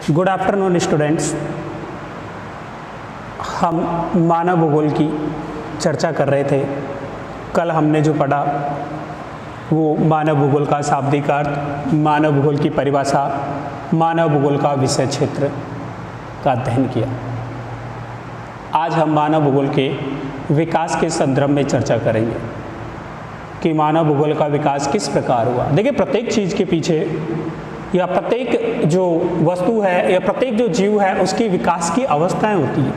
Good afternoon students. हम मानव भूगोल की चर्चा कर रहे थे। कल हमने जो पढ़ा वो मानव भूगोल का शाब्दिक अर्थ, मानव भूगोल की परिभाषा, मानव भूगोल का विषय क्षेत्र का अध्ययन किया। आज हम मानव भूगोल के विकास के संदर्भ में चर्चा करेंगे कि मानव भूगोल का विकास किस प्रकार हुआ। देखिए, प्रत्येक चीज़ के पीछे या प्रत्येक जो वस्तु है या प्रत्येक जो जीव है उसकी विकास की अवस्थाएं होती हैं,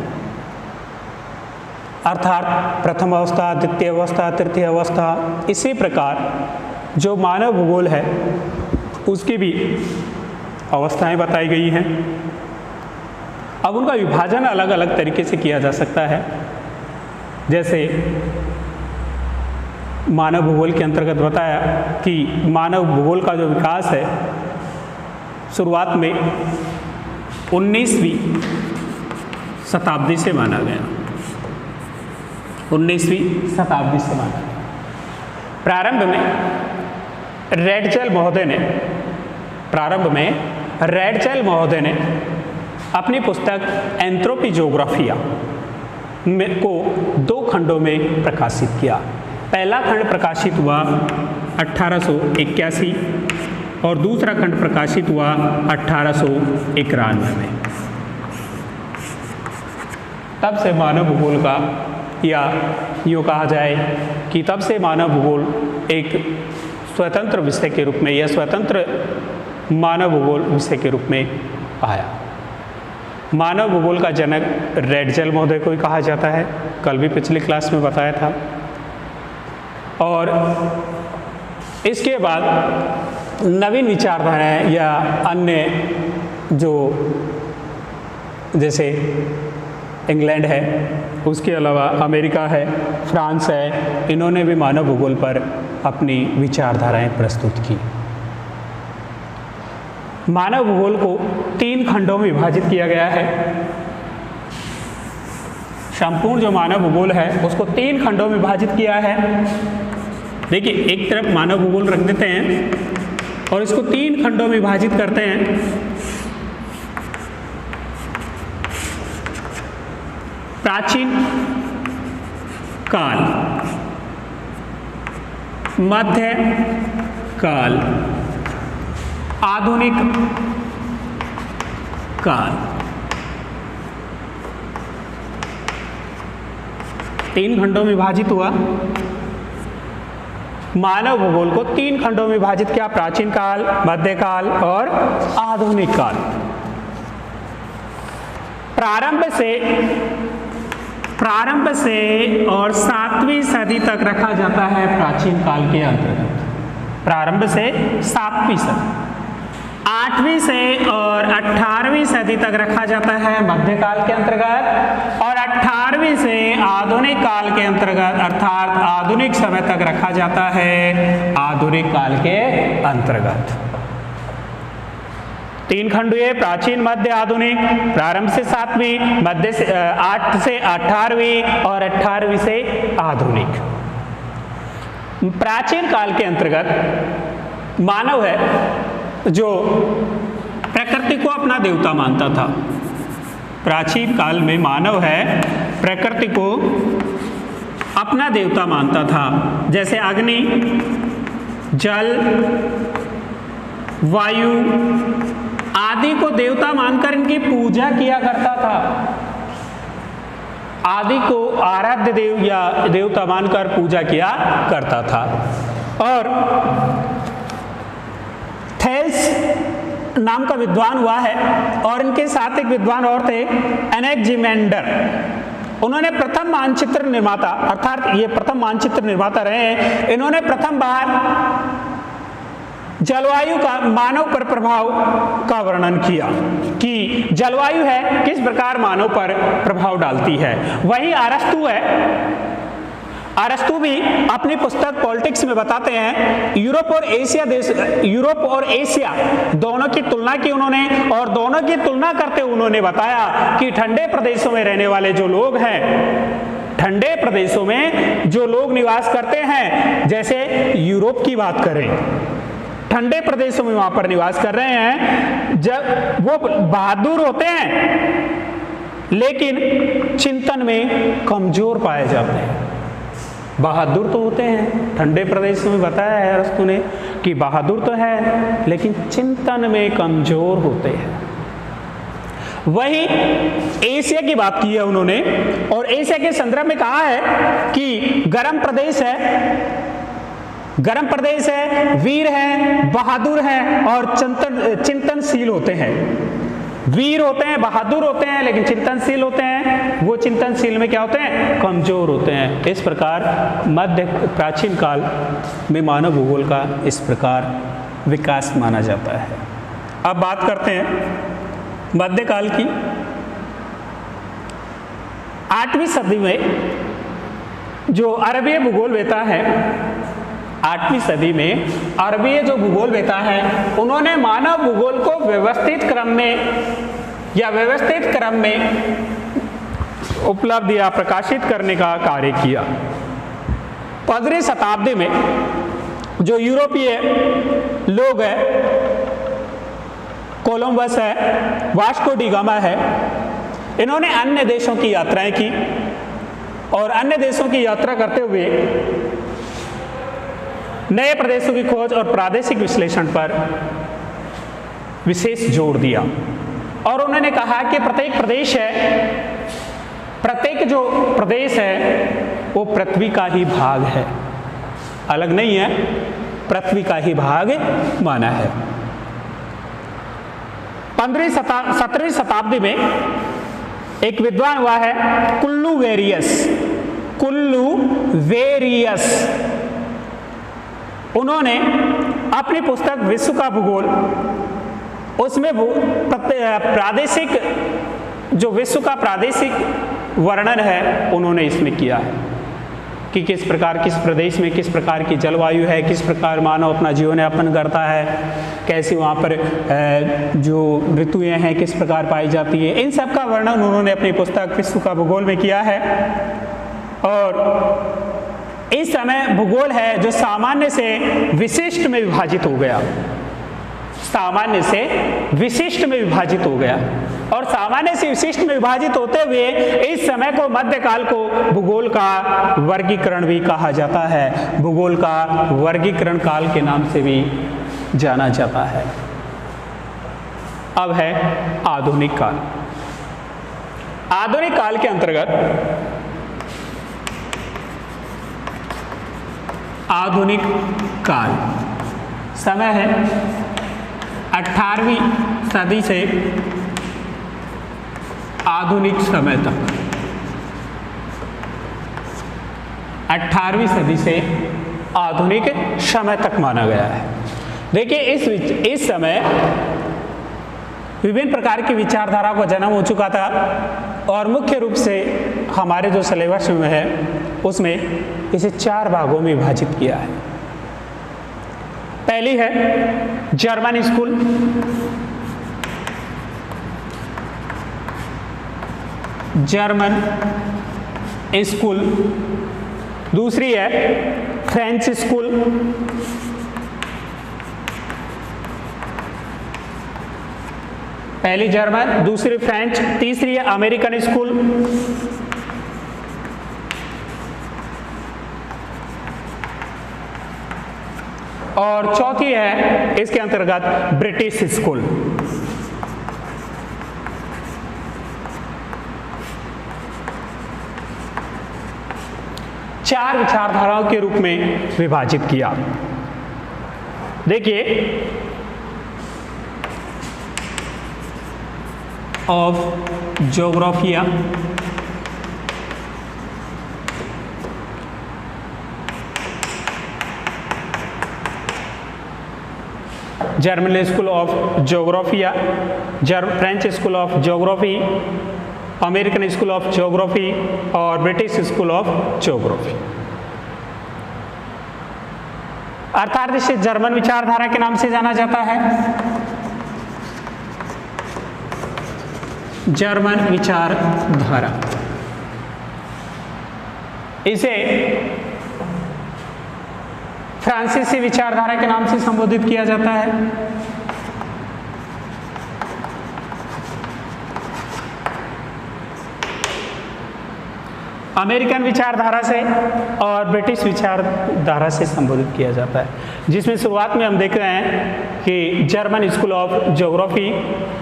अर्थात प्रथम अवस्था, द्वितीय अवस्था, तृतीय अवस्था। इसी प्रकार जो मानव भूगोल है उसकी भी अवस्थाएं बताई गई हैं। अब उनका विभाजन अलग अलग तरीके से किया जा सकता है। जैसे मानव भूगोल के अंतर्गत बताया कि मानव भूगोल का जो विकास है शुरुआत में 19वीं शताब्दी से माना गया। 19वीं शताब्दी से माना गया। प्रारंभ में रैडजेल महोदय ने अपनी पुस्तक एंथ्रोपी ज्योग्राफिया को 2 खंडों में प्रकाशित किया। पहला खंड प्रकाशित हुआ 1881 और दूसरा खंड प्रकाशित हुआ 1891 में। तब से मानव भूगोल का, या यूँ कहा जाए कि तब से मानव भूगोल एक स्वतंत्र विषय के रूप में या स्वतंत्र मानव भूगोल विषय के रूप में आया। मानव भूगोल का जनक रैडजेल महोदय को ही कहा जाता है, कल भी पिछली क्लास में बताया था। और इसके बाद नवीन विचारधाराएं या अन्य जो जैसे इंग्लैंड है, उसके अलावा अमेरिका है, फ्रांस है, इन्होंने भी मानव भूगोल पर अपनी विचारधाराएं प्रस्तुत की। मानव भूगोल को 3 खंडों में विभाजित किया गया है। संपूर्ण जो मानव भूगोल है उसको 3 खंडों में विभाजित किया है। देखिए, एक तरफ मानव भूगोल रख देते हैं और इसको 3 खंडों में विभाजित करते हैं। प्राचीन काल, मध्य काल, आधुनिक काल। 3 खंडों में विभाजित हुआ। मानव भूगोल को 3 खंडों में विभाजित किया, प्राचीन काल, मध्यकाल और आधुनिक काल। प्रारंभ से और 7वीं सदी तक रखा जाता है प्राचीन काल के अंतर्गत। प्रारंभ से 7वीं सदी, 8वीं से और 18वीं सदी तक रखा जाता है मध्यकाल के अंतर्गत, और 18वीं से आधुनिक काल के अंतर्गत अर्थात आधुनिक समय तक रखा जाता है आधुनिक काल के अंतर्गत। 3 खंड हुए, प्राचीन, मध्य, आधुनिक। प्रारंभ से 7वीं, मध्य से 8 से 18वीं और 18वीं से आधुनिक। प्राचीन काल के अंतर्गत मानव है जो प्रकृति को अपना देवता मानता था। प्राचीन काल में मानव है प्रकृति को अपना देवता मानता था। जैसे अग्नि, जल, वायु आदि को देवता मानकर इनकी पूजा किया करता था। आदि को आराध्य देव या देवता मानकर पूजा किया करता था। और थेल्स नाम का विद्वान हुआ है और इनके साथ एक विद्वान और थे, एनेक्जिमेंडर। उन्होंने प्रथम मानचित्र निर्माता, अर्थात ये प्रथम मानचित्र निर्माता रहे हैं। इन्होंने प्रथम बार जलवायु का मानव पर प्रभाव का वर्णन किया कि जलवायु है किस प्रकार मानव पर प्रभाव डालती है। वहीं अरस्तु है, अरस्तु भी अपनी पुस्तक पॉलिटिक्स में बताते हैं यूरोप और एशिया दोनों की तुलना की उन्होंने, और दोनों की तुलना करते उन्होंने बताया कि ठंडे प्रदेशों में रहने वाले जो लोग हैं, ठंडे प्रदेशों में जो लोग निवास करते हैं, जैसे यूरोप की बात करें ठंडे प्रदेशों में वहां पर निवास कर रहे हैं। जब वो बहादुर होते हैं लेकिन चिंतन में कमजोर पाए जाते हैं। बहादुर तो होते हैं, ठंडे प्रदेश में बताया है अरस्तु ने कि बहादुर तो है लेकिन चिंतन में कमजोर होते हैं। वही एशिया की बात की है उन्होंने, और एशिया के संदर्भ में कहा है कि गर्म प्रदेश है, गर्म प्रदेश है, वीर है, बहादुर है और चिंतनशील होते हैं। वीर होते हैं, बहादुर होते हैं लेकिन चिंतनशील होते हैं। वो चिंतनशील में क्या होते हैं? कमजोर होते हैं। इस प्रकार मध्य प्राचीन काल में मानव भूगोल का इस प्रकार विकास माना जाता है। अब बात करते हैं मध्यकाल की। 8वीं सदी में जो अरबीय भूगोलवेता है, 8वीं सदी में अरबीय जो भूगोलवेता है, उन्होंने मानव भूगोल को व्यवस्थित क्रम में या व्यवस्थित क्रम में उपलब्ध या प्रकाशित करने का कार्य किया। 15वीं शताब्दी में जो यूरोपीय लोग हैं, कोलंबस है, वास्को डी गामा है, इन्होंने अन्य देशों की यात्राएं की और अन्य देशों की यात्रा करते हुए नए प्रदेशों की खोज और प्रादेशिक विश्लेषण पर विशेष जोर दिया। और उन्होंने कहा कि प्रत्येक प्रदेश है, प्रत्येक जो प्रदेश है वो पृथ्वी का ही भाग है, अलग नहीं है, पृथ्वी का ही भाग माना है। 17वीं शताब्दी में एक विद्वान हुआ है कुल्लू वेरियस। उन्होंने अपनी पुस्तक विश्व का भूगोल, उसमें प्रादेशिक जो विश्व का प्रादेशिक वर्णन है उन्होंने इसमें किया है कि किस प्रकार किस प्रदेश में किस प्रकार की जलवायु है, किस प्रकार मानव अपना जीवन यापन करता है, कैसे वहाँ पर जो ऋतुएं हैं किस प्रकार पाई जाती है। इन सब का वर्णन उन्होंने अपनी पुस्तक विश्व का भूगोल में किया है। और इस समय भूगोल है जो सामान्य से विशिष्ट में विभाजित हो गया, सामान्य से विशिष्ट में विभाजित हो गया। और सामान्य से विशिष्ट में विभाजित होते हुए इस समय को मध्यकाल को भूगोल का वर्गीकरण भी कहा जाता है, भूगोल का वर्गीकरण काल के नाम से भी जाना जाता है। अब है आधुनिक काल। आधुनिक काल के अंतर्गत आधुनिक काल समय है 18वीं सदी से आधुनिक समय तक। 18वीं सदी से आधुनिक समय तक माना गया है। देखिए इस समय विभिन्न प्रकार की विचारधारा का जन्म हो चुका था और मुख्य रूप से हमारे जो सिलेबस में है उसमें इसे 4 भागों में विभाजित किया है। पहली है जर्मन स्कूल, जर्मन स्कूल। दूसरी है फ्रेंच स्कूल, पहली जर्मन, दूसरी फ्रेंच, तीसरी है अमेरिकन स्कूल, और चौथी है इसके अंतर्गत ब्रिटिश स्कूल। चार विचारधाराओं के रूप में विभाजित किया। देखिए of geography, German school of geography, French school of geography, American school of geography और ब्रिटिश स्कूल ऑफ ज्योग्राफी। अर्थात इसे जर्मन विचारधारा के नाम से जाना जाता है। जर्मन विचारधारा, इसे फ्रांसीसी विचारधारा के नाम से संबोधित किया जाता है। अमेरिकन विचारधारा से और ब्रिटिश विचारधारा से संबोधित किया जाता है, जिसमें शुरुआत में हम देख रहे हैं कि जर्मन स्कूल ऑफ ज्योग्राफी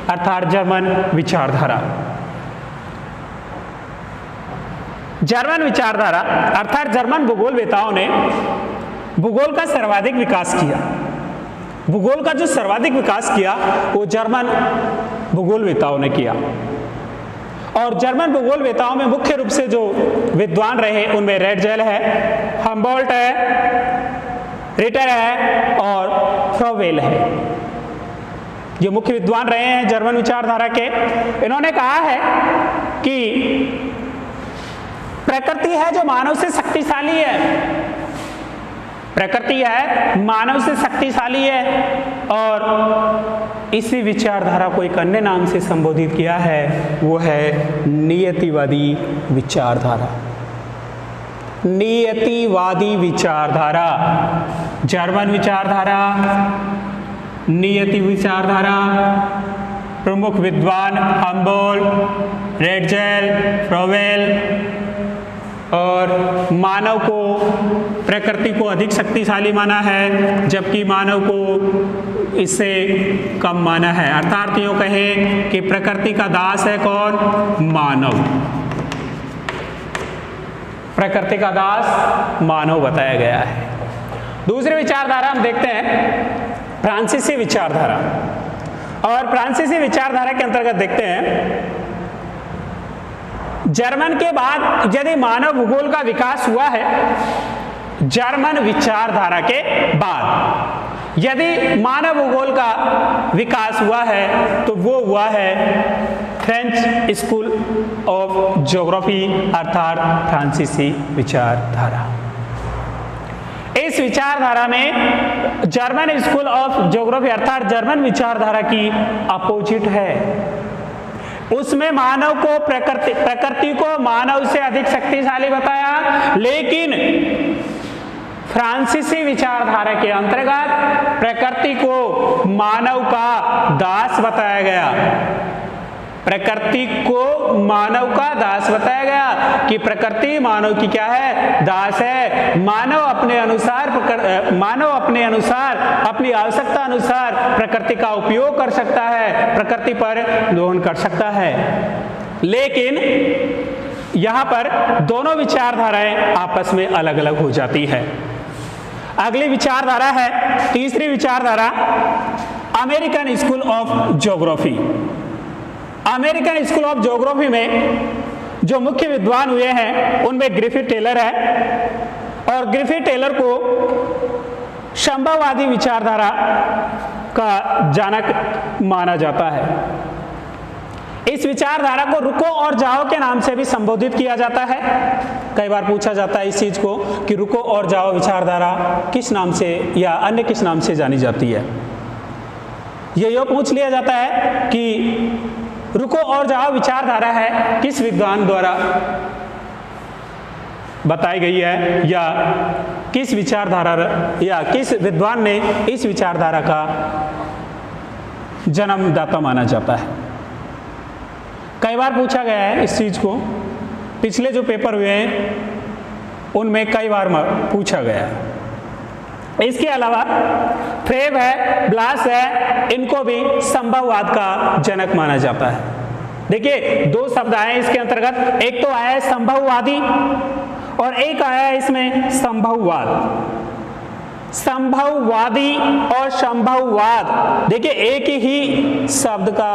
अर्थात जर्मन विचारधारा। जर्मन विचारधारा अर्थात जर्मन भूगोलवेताओं ने भूगोल का सर्वाधिक विकास किया। भूगोल का जो सर्वाधिक विकास किया वो जर्मन भूगोलवेताओं ने किया। और जर्मन भूगोलवेताओं में मुख्य रूप से जो विद्वान रहे उनमें रेडजेल है, हम्बोल्ट है, रिटर है और फ्रोवेल है। जो मुख्य विद्वान रहे हैं जर्मन विचारधारा के, इन्होंने कहा है कि प्रकृति है जो मानव से शक्तिशाली है, प्रकृति है मानव से शक्तिशाली है। और इसी विचारधारा को एक अन्य नाम से संबोधित किया है, वो है नियतिवादी विचारधारा। नियतिवादी विचारधारा, जर्मन विचारधारा, नियति विचारधारा, प्रमुख विद्वान हम्बोल्ट, रेडजेल, फ्रोवेल। और मानव को प्रकृति को अधिक शक्तिशाली माना है, जबकि मानव को इससे कम माना है। अर्थात यूं कहें कि प्रकृति का दास है कौन? मानव। प्रकृति का दास मानव बताया गया है। दूसरी विचारधारा हम देखते हैं फ्रांसीसी विचारधारा। और फ्रांसीसी विचारधारा के अंतर्गत देखते हैं जर्मन के बाद यदि मानव भूगोल का विकास हुआ है, जर्मन विचारधारा के बाद यदि मानव भूगोल का विकास हुआ है तो वो हुआ है फ्रेंच स्कूल ऑफ ज्योग्राफी अर्थात फ्रांसीसी विचारधारा। इस विचारधारा में जर्मन स्कूल ऑफ ज्योग्राफी अर्थात जर्मन विचारधारा की अपोजिट है। उसमें मानव को प्रकृति को मानव से अधिक शक्तिशाली बताया, लेकिन फ्रांसीसी विचारधारा के अंतर्गत प्रकृति को मानव का दास बताया गया। प्रकृति को मानव का दास बताया गया कि प्रकृति मानव की क्या है? दास है। मानव अपने अनुसार अपनी आवश्यकता अनुसार प्रकृति का उपयोग कर सकता है, प्रकृति पर दोहन कर सकता है। लेकिन यहाँ पर दोनों विचारधाराएं आपस में अलग अलग हो जाती है। अगली विचारधारा है तीसरी विचारधारा, American school of geography. American school of geography में जो मुख्य विद्वान हुए हैं उनमें ग्रिफिथ टेलर है। और ग्रिफिथ टेलर को संभववादी विचारधारा का जनक माना जाता है। इस विचारधारा को रुको और जाओ के नाम से भी संबोधित किया जाता है। कई बार पूछा जाता है इस चीज को कि रुको और जाओ विचारधारा किस नाम से या अन्य किस नाम से जानी जाती है। ये पूछ लिया जाता है कि रुको और जाओ विचारधारा है किस विद्वान द्वारा बताई गई है, या किस विचारधारा या किस विद्वान ने इस विचारधारा का जन्मदाता माना जाता है। कई बार पूछा गया है इस चीज को, पिछले जो पेपर हुए हैं उनमें कई बार पूछा गया है। इसके अलावा फ्रेब है, ब्लास है, इनको भी संभववाद का जनक माना जाता है। देखिए दो शब्द आए इसके अंतर्गत, एक तो आया है संभववादी और एक आया है इसमें संभववाद। संभववादी और संभववाद, देखिए एक ही शब्द का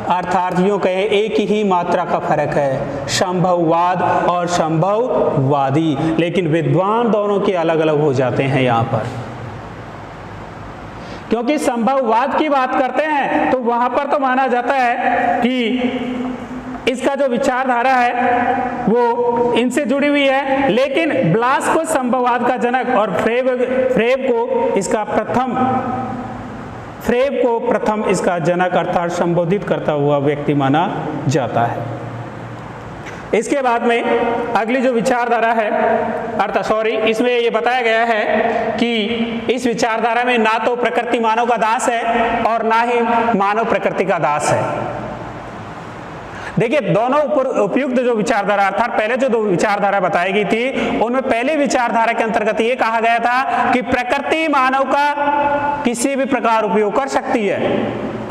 अर्थात यूं कहे एक ही मात्रा का फर्क है, संभववाद और संभववादी, लेकिन विद्वान दोनों के अलग अलग हो जाते हैं यहाँ पर। क्योंकि संभववाद की बात करते हैं तो वहां पर तो माना जाता है कि इसका जो विचारधारा है वो इनसे जुड़ी हुई है, लेकिन ब्लास को संभववाद का जनक और फ्रेब को प्रथम इसका जनक अर्थात संबोधित करता हुआ व्यक्ति माना जाता है। इसके बाद में अगली जो विचारधारा है इसमें ये बताया गया है कि इस विचारधारा में ना तो प्रकृति मानव का दास है और ना ही मानव प्रकृति का दास है। देखिए, दोनों उपयुक्त जो विचारधारा अर्थात पहले जो दो विचारधारा बताई गई थी, उनमें पहली विचारधारा के अंतर्गत ये कहा गया था कि प्रकृति मानव का किसी भी प्रकार उपयोग कर सकती है,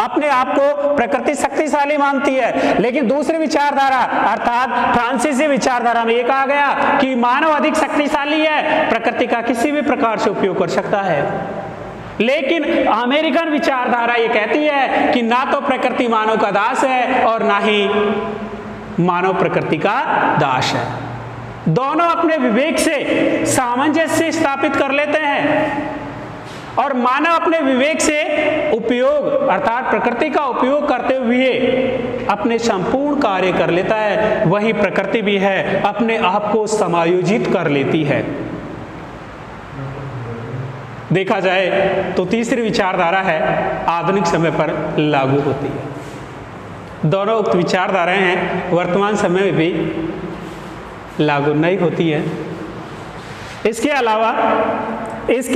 अपने आप को प्रकृति शक्तिशाली मानती है। लेकिन दूसरी विचारधारा अर्थात फ्रांसीसी विचारधारा में यह कहा गया कि मानव अधिक शक्तिशाली है, प्रकृति का किसी भी प्रकार से उपयोग कर सकता है। लेकिन अमेरिकन विचारधारा ये कहती है कि ना तो प्रकृति मानव का दास है और ना ही मानव प्रकृति का दास है। दोनों अपने विवेक से सामंजस्य स्थापित कर लेते हैं और मानव अपने विवेक से उपयोग अर्थात प्रकृति का उपयोग करते हुए अपने संपूर्ण कार्य कर लेता है। वहीं प्रकृति भी है, अपने आप को समायोजित कर लेती है। देखा जाए तो तीसरी विचारधारा है आधुनिक समय पर लागू होती है। दोनों उक्त विचारधाराएं हैं वर्तमान समय में भी लागू नहीं होती है। इसके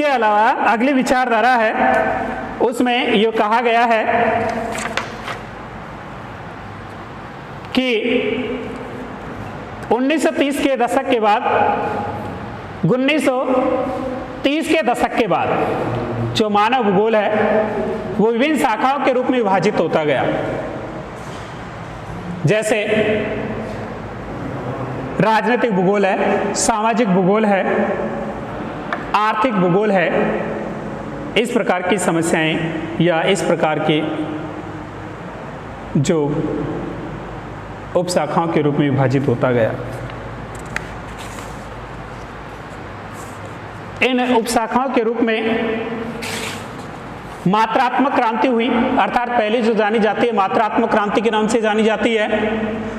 अलावा अगली विचारधारा है, उसमें ये कहा गया है कि 1930 के दशक के बाद 1930 के दशक के बाद जो मानव भूगोल है वो विभिन्न शाखाओं के रूप में विभाजित होता गया। जैसे राजनीतिक भूगोल है, सामाजिक भूगोल है, आर्थिक भूगोल है। इस प्रकार की समस्याएं या इस प्रकार के जो उपशाखाओं के रूप में विभाजित होता गया। इन उपशाखाओं के रूप में मात्रात्मक क्रांति हुई, अर्थात पहले जो जानी जाती है मात्रात्मक क्रांति के नाम से जानी जाती है।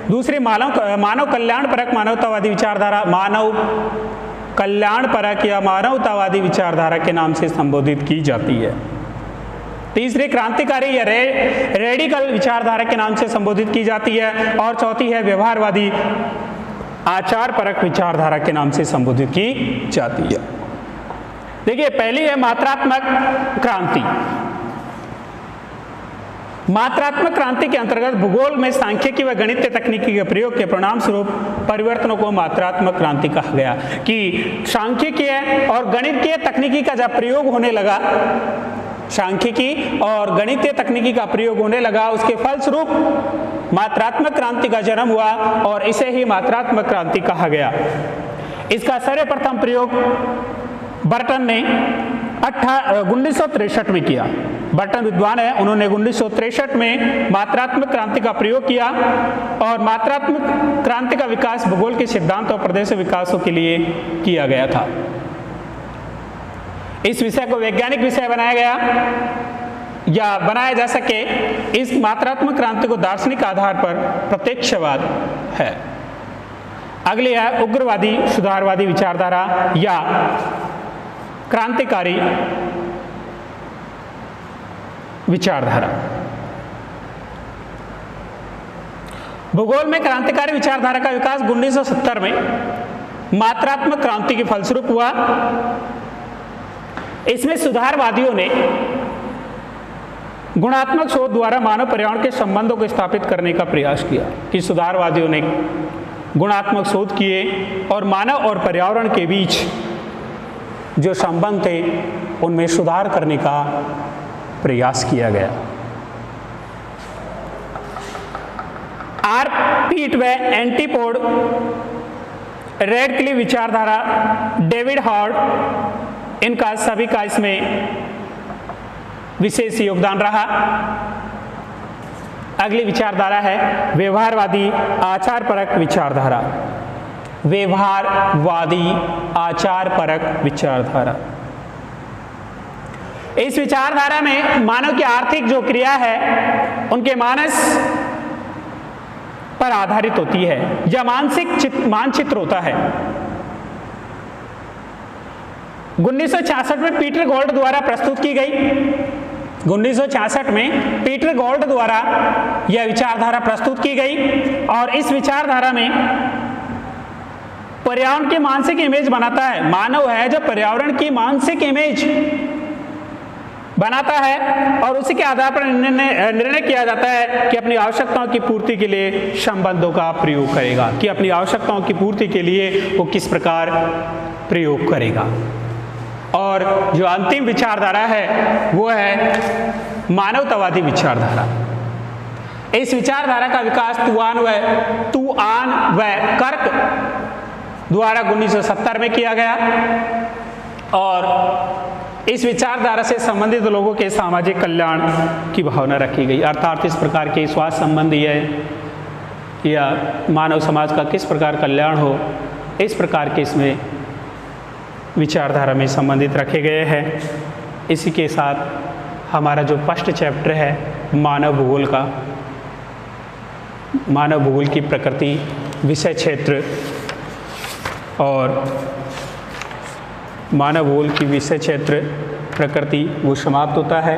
दूसरी मानव कल्याणपरक मानवतावादी विचारधारा, मानव कल्याणपरक या मानवतावादी विचारधारा के नाम से संबोधित की जाती है। तीसरी क्रांतिकारी या रेडिकल विचारधारा के नाम से संबोधित की जाती है। और चौथी है व्यवहारवादी आचारपरक विचारधारा के नाम से संबोधित की जाती है। देखिए, पहली है मात्रात्मक क्रांति। मात्रात्मक क्रांति के अंतर्गत भूगोल में सांख्यिकी व गणितीय तकनीकी के प्रयोग के परिणाम स्वरूप परिवर्तनों को मात्रात्मक क्रांति कहा गया। कि सांख्यिकीय और गणितीय तकनीकी का जब प्रयोग होने लगा, सांख्यिकी और गणितीय तकनीकी का प्रयोग होने लगा, उसके फलस्वरूप मात्रात्मक क्रांति का जन्म हुआ और इसे ही मात्रात्मक क्रांति कहा गया। इसका सर्वप्रथम प्रयोग बर्टन ने 1963 में किया। बर्टन विद्वान है, उन्होंने 1963 में मात्रात्मक क्रांति का प्रयोग किया और मात्रात्मक क्रांति का विकास भूगोल के सिद्धांत और प्रदेश विकासों के लिए किया गया था। इस विषय को वैज्ञानिक विषय बनाया गया या बनाया जा सके, इस मात्रात्मक क्रांति को दार्शनिक आधार पर प्रत्यक्षवाद है। अगली है उग्रवादी सुधारवादी विचारधारा या क्रांतिकारी विचारधारा। भूगोल में क्रांतिकारी विचारधारा का विकास 1970 में मात्रात्मक क्रांति के फलस्वरूप हुआ। इसमें सुधारवादियों ने गुणात्मक शोध द्वारा मानव पर्यावरण के संबंधों को स्थापित करने का प्रयास किया। कि सुधारवादियों ने गुणात्मक शोध किए और मानव और पर्यावरण के बीच जो संबंध थे उनमें सुधार करने का प्रयास किया गया। आर्कपीट व एंटीपोड रेडक्लिफ विचारधारा, डेविड हॉर्ड, इनका सभी का इसमें विशेष योगदान रहा। अगली विचारधारा है व्यवहारवादी आचारपरक विचारधारा। व्यवहारवादी आचारपरक विचारधारा, इस विचारधारा में मानव की आर्थिक जो क्रिया है उनके मानस पर आधारित होती है या मानसिक मानचित्र होता है। 1966 में पीटर गोल्ड द्वारा प्रस्तुत की गई 1966 में पीटर गोल्ड द्वारा यह विचारधारा प्रस्तुत की गई और इस विचारधारा में पर्यावरण की मानसिक इमेज बनाता है। मानव है जो पर्यावरण की मानसिक इमेज बनाता है और उसी के आधार पर निर्णय किया जाता है कि अपनी आवश्यकताओं की पूर्ति के लिए संबंधों का प्रयोग करेगा, कि अपनी आवश्यकताओं की पूर्ति के लिए वो किस प्रकार प्रयोग करेगा। और जो अंतिम विचारधारा है वो है मानवतावादी विचारधारा। इस विचारधारा का विकास तुआन व कर्क द्वारा 1970 में किया गया और इस विचारधारा से संबंधित लोगों के सामाजिक कल्याण की भावना रखी गई, अर्थात इस प्रकार के स्वास्थ्य संबंधी है या मानव समाज का किस प्रकार कल्याण हो, इस प्रकार के इसमें विचारधारा में संबंधित रखे गए हैं। इसी के साथ हमारा जो फर्स्ट चैप्टर है मानव भूगोल का, मानव भूगोल की प्रकृति, विषय क्षेत्र और मानव भूगोल की विषय क्षेत्र प्रकृति वो समाप्त होता है।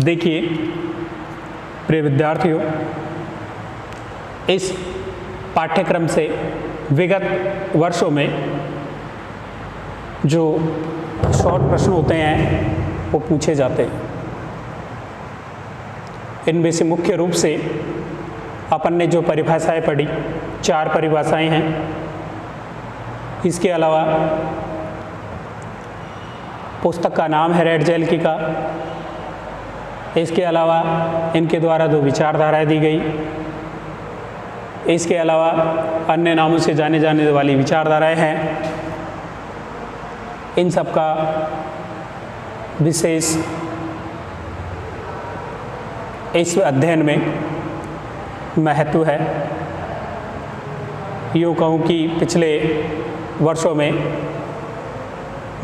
देखिए प्रिय विद्यार्थियों, इस पाठ्यक्रम से विगत वर्षों में जो शॉर्ट प्रश्न होते हैं वो पूछे जाते हैं। इनमें से मुख्य रूप से अपन ने जो परिभाषाएं पढ़ी, 4 परिभाषाएं हैं। इसके अलावा पुस्तक का नाम है रेड जेल की का। इसके अलावा इनके द्वारा जो विचारधाराएं दी गई, इसके अलावा अन्य नामों से जाने जाने वाली विचारधाराएं हैं। इन सब का विशेष इस अध्ययन में महत्व है। यूँ कहूँ कि पिछले वर्षों में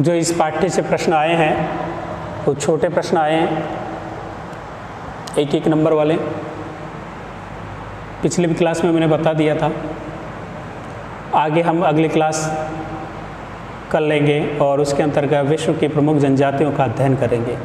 जो इस पाठ्य से प्रश्न आए हैं वो छोटे प्रश्न आए हैं, 1-1 नंबर वाले। पिछले भी क्लास में मैंने बता दिया था। आगे हम अगली क्लास कर लेंगे और उसके अंतर्गत विश्व की प्रमुख जनजातियों का अध्ययन करेंगे।